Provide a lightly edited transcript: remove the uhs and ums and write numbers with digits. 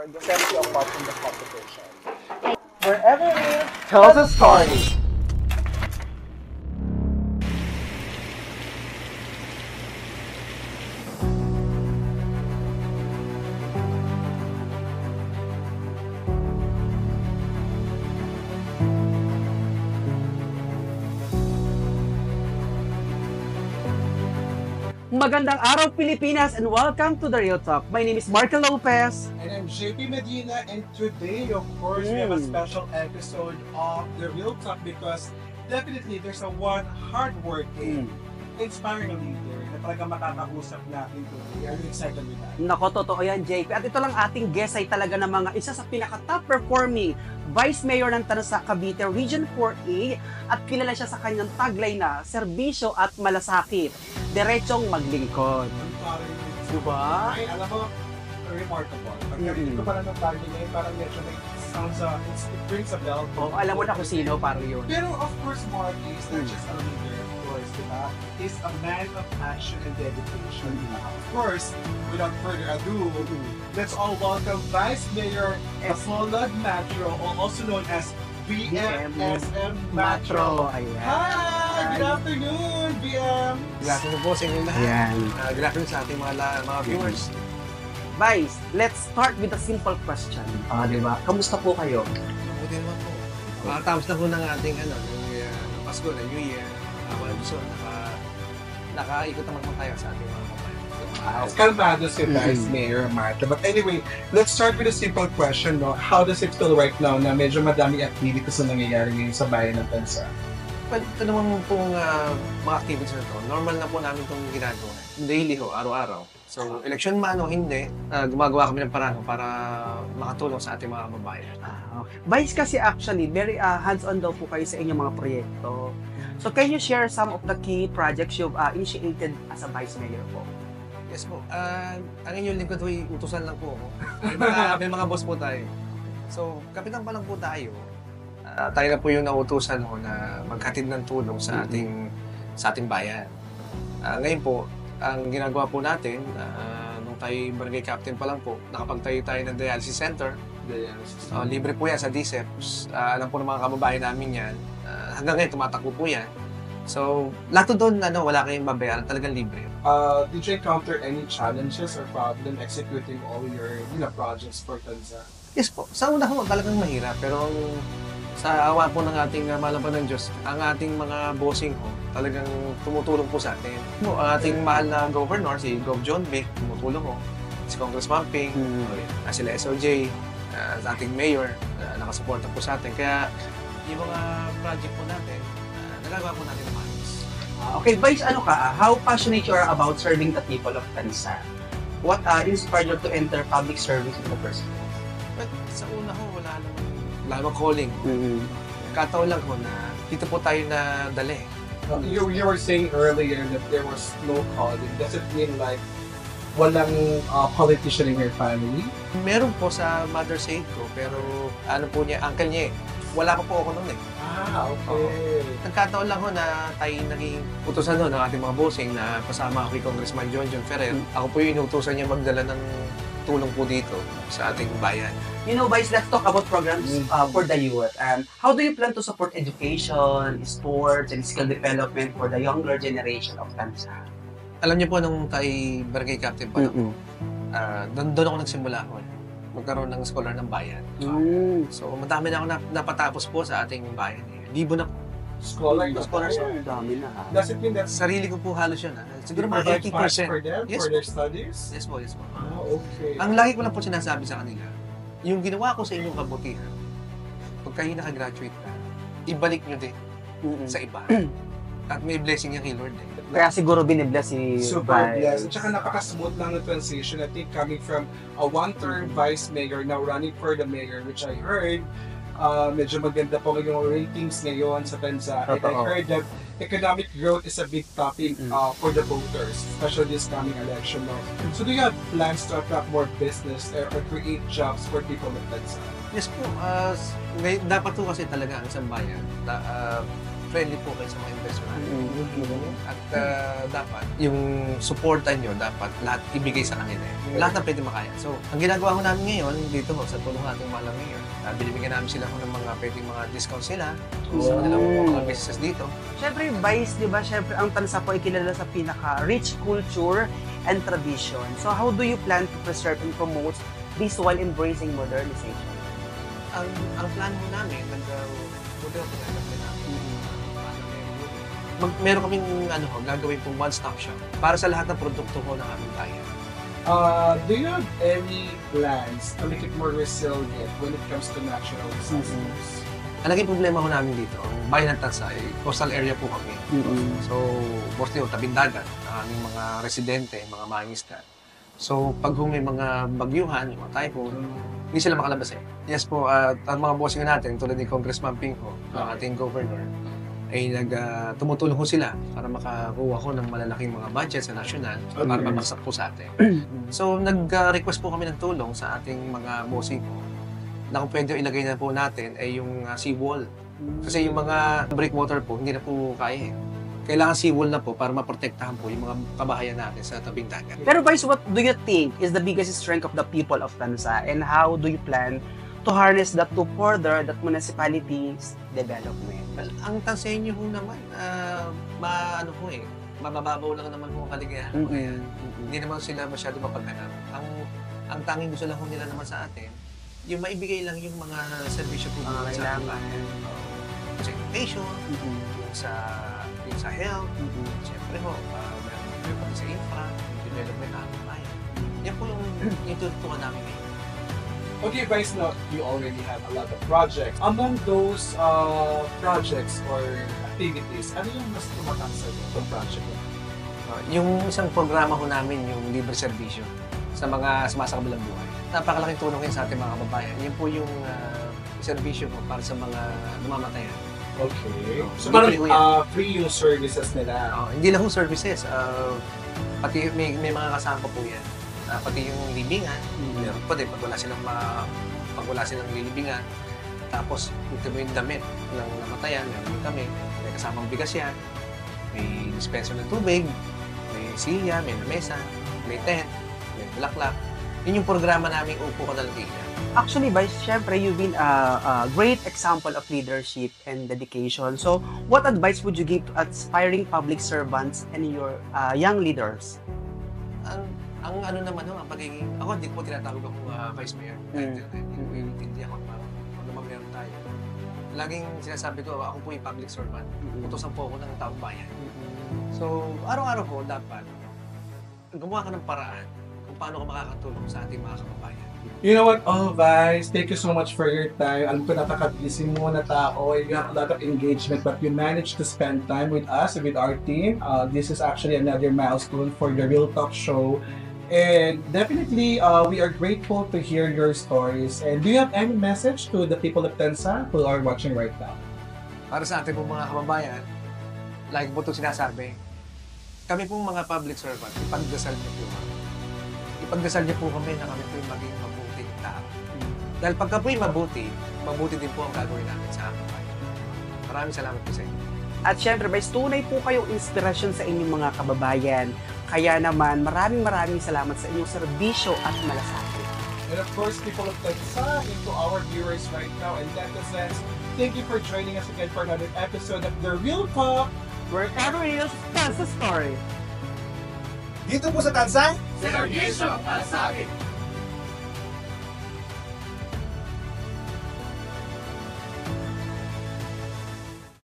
or the sense of part in the competition. Wherever it is, tells a story. Magandang araw Pilipinas and welcome to The Real Talk. My name is Marco Lopez. And I'm JP Medina, and today, of course, we have a special episode of The Real Talk because definitely there's a one hardworking, inspiring leader na talaga makakausap natin today. Are you excited with that? Nako, totoo yan, JP. At ito lang ating guest ay talaga ng mga isa sa pinaka-top performing Vice Mayor ng Tansa, Cavite, Region 4A, at kilala siya sa kanyang tagline na serbisyo at malasakit, diretsong maglingkod. Diba? Ay, alam mo, remarkable. Pagkarinig ko pala ng tagline niya, parang medyo may sounds, it rings a bell. Oh, alam mo na kung sino, parang yun. Pero of course, Mark is not just a leader, of course, diba? He's a man of action and dedication. Of course, without further ado, let's all welcome Vice Mayor Bacolod Matro, also known as BMSM Matro. Ayan. Hi! Good afternoon, BM! Good afternoon po sa inyo lahat. Ayan. Good afternoon sa ating mga viewers. Vice, let's start with a simple question. Diba? Kamusta po kayo? Mabuti naman po. Tapos na po ng ating ng Pasko, na New Year. Luzon, nakaikot naman po tayo sa ating mga kabayan. Kalmado si Vice Mayor Marta. But anyway, let's start with a simple question, no? How does it feel right now na medyo madami activities na nangyayari ngayon sa bayan ng Tansa? Well, ito naman pong mga activities na ito. Normal na po namin itong ginagawa. Daily ho, araw-araw. So, election man o hindi, gumagawa kami ng paraan para makatulong sa ating mga kababayan. Vice kasi actually, very hands-on daw po kayo sa inyong mga proyekto. So, can you share some of the key projects you've initiated as a Vice Mayor po? Yes po. Ang inyong lingkod ho, utusan lang po ako. May mga boss po tayo. So, kapitan pa lang po tayo. Tayo na po yung nautusan ho na maghatid ng tulong sa ating bayan. Ngayon po, ang ginagawa po natin, nung tayo barangay captain pa lang po, nakapagtayo tayo ng dialysis center. Libre po yan sa DSEP. Alam po ng mga kababayan namin yan. Hanggang ngayon, tumatakbo po yan. So, lahat doon, wala kayong babayaran, talagang libre. Did you encounter any challenges or problem executing all your projects for Tansa? Yes po. Sa una ho, talagang mahirap. Pero sa awa po ng ating malaman ng Diyos, ang ating mga bossing ho, talagang tumutulong po sa atin. Ang ating mahal na governor, si Gov. John Vic, tumutulong ho. Si Congressman Ping, sila SOJ, sa ating mayor, nakasuporta po sa atin. Kaya yung mga project po natin, nagagawa po natin ng maayos. Okay, Vice, how passionate you are about serving the people of Tansa? What inspired you to enter public service in the first place? But sa una ho, wala namang calling. Kataon lang ho na dito po tayo na dali. You were saying earlier that there was no calling. Does it mean like walang politician in your family? Meron po sa mother's aid ko, pero uncle niya eh. Wala pa po ako noon eh. Okay. Nagkataon lang ho na tayo naging utusan ho ng ating mga bossing na kasama ako kay Congressman John Ferrer. Ako po yung inutusan niya magdala ng tulong po dito sa ating bayan. You know, Vice, let's talk about programs for the youth. How do you plan to support education, sports, and skill development for the younger generation of Tansa? Alam niyo po, nung tayo barangay captain pa lang, doon ako nagsimula ho. Magkaroon ng scholar ng bayan. So, madami na ako napatapos po sa ating bayan. Libo na po. Scholar sa dami na. Does it mean that Sarili ko po halos yun. Siguro mga 80%. for them, Yes for their studies? Yes po, yes po. Okay. Ang lagi ko lang po sinasabi sa kanila, yung ginawa ko sa inyong kabutihan, pag kayo nakagraduate ka, ibalik nyo din sa iba. At may blessing niya kay Lord eh. Kaya siguro binibless si Super Vice. blessed. At saka napaka-smooth lang ng transition. I think coming from a one-term vice mayor, now running for the mayor, which I heard, medyo maganda po yung ratings ngayon sa Tansa. And I heard that economic growth is a big topic for the voters, especially this coming election. No? So do you have plans to attract more business or create jobs for people in Tansa? Yes po. Dapat po kasi talaga ang isang bayan. Friendly po kayo sa mga investor natin. At dapat yung supportan nyo, dapat lahat ibigay sa kanila. Lahat na pwede makaya. So, ang ginagawa ko namin ngayon, dito sa tulong natin malang ngayon, binibigyan namin sila ng mga pwedeng mga discounts sila sa kanilang mga businesses dito. Siyempre, Vice, di ba? Siyempre, ang Tansa po ay kilala sa pinaka-rich culture and tradition. So, how do you plan to preserve and promote this while embracing modernization? Ang plan mo namin, nag-model ko namin. Meron kaming gagawin pong one-stop shop para sa lahat ng produkto ko ng aming bayan. Do you have any plans to make it more resilient when it comes to natural disasters? Ang naging problema ko namin dito, ang bayan ng Tansa ay coastal area po kami. So, mostly yung tabing dagat, ang aming mga residente, mga mangingisda. So, pag may mga bagyuhan, yung mga typhoon, hindi sila makalabas eh. Yes po, ang mga bossing natin, tulad ni Congressman Pinco, ang ating governor, ay tumutulong ko sila para makakuha ko ng malalaking mga budget sa national para mabaksak po sa atin. So, nag-request po kami ng tulong sa ating mga bossing po na kung pwede ilagay na po natin ay yung seawall. Kasi yung mga breakwater po, hindi na po kaya eh. Kailangan seawall na po para maprotektahan po yung mga kabahayan natin sa tabing dagat. Pero Vice, what do you think is the biggest strength of the people of Tansa and how do you plan to harness that to further that municipality's development? Well, ang Tanseño ho naman, mabababaw lang naman po ang kaligayahan. Kaya hindi naman sila masyado mapaghanap. Ang tanging gusto lang ho nila naman sa atin, yung maibigay lang yung mga servisyo po sa ating bayan. Sa education, yung sa health, siyempre ho, meron pati sa infra, yung development na ating bayan. Yan po yung tututukan namin ngayon. Okay, Vice, now you already have a lot of projects. Among those projects or activities, ano yung mas tumatak sa itong project? Yung isang programa ko namin, yung libre servisyo sa mga sumasakabilang buhay. Napakalaking tulong yun sa ating mga kababayan. Yan po yung servisyo ko para sa mga namamatayan. Okay. So parang free yung services nila? Hindi lang yung services. Pati may mga kasama po yan. Pati yung libingan, meron pa din pag wala silang lilibingan. Tapos, ito mo yung damit ng namatayan, meron kami. May kasamang bigas yan, may dispenser ng tubig, may silya, may lamesa, may tent, may bulaklak. Yun yung programa namin Upo Ka na Lang. Actually, Vice, syempre, you've been a great example of leadership and dedication. So, what advice would you give to aspiring public servants and your young leaders? Ang ang pagiging, ako hindi ko tinatawag akong Vice Mayor. Hindi ako, ano naman meron tayo. Laging sinasabi ko, ako po yung public servant. Utosan po ako ng taong bayan. So, araw-araw po dapat gumawa ka ng paraan kung paano ka makakatulong sa ating mga kababayan. You know what, Vice, thank you so much for your time. Alam ko napaka-busy mo na tao. You have a lot of engagement, but you managed to spend time with us, with our team. This is actually another milestone for the Real Talk Show. And definitely, we are grateful to hear your stories. And do you have any message to the people of Tansa who are watching right now? Para sa ating mga kababayan, like po itong sinasabi, kami pong mga public servant, ipagdasal niyo po kami. Ipagdasal niyo po kami na kami po yung maging mabuting tao. Dahil pagka po yung mabuti din po ang gagawin namin sa aming bayan. Maraming salamat po sa inyo. At syempre, Vice, tunay po kayong inspirasyon sa inyong mga kababayan. Kaya naman, maraming salamat sa inyong serbisyo at malasakit. And of course, people of Tansa, and to our viewers right now and netizens, thank you for joining us again for another episode of The Real Talk, where every is Tansa story. Dito po sa Tansa, Serbisyo para sa akin.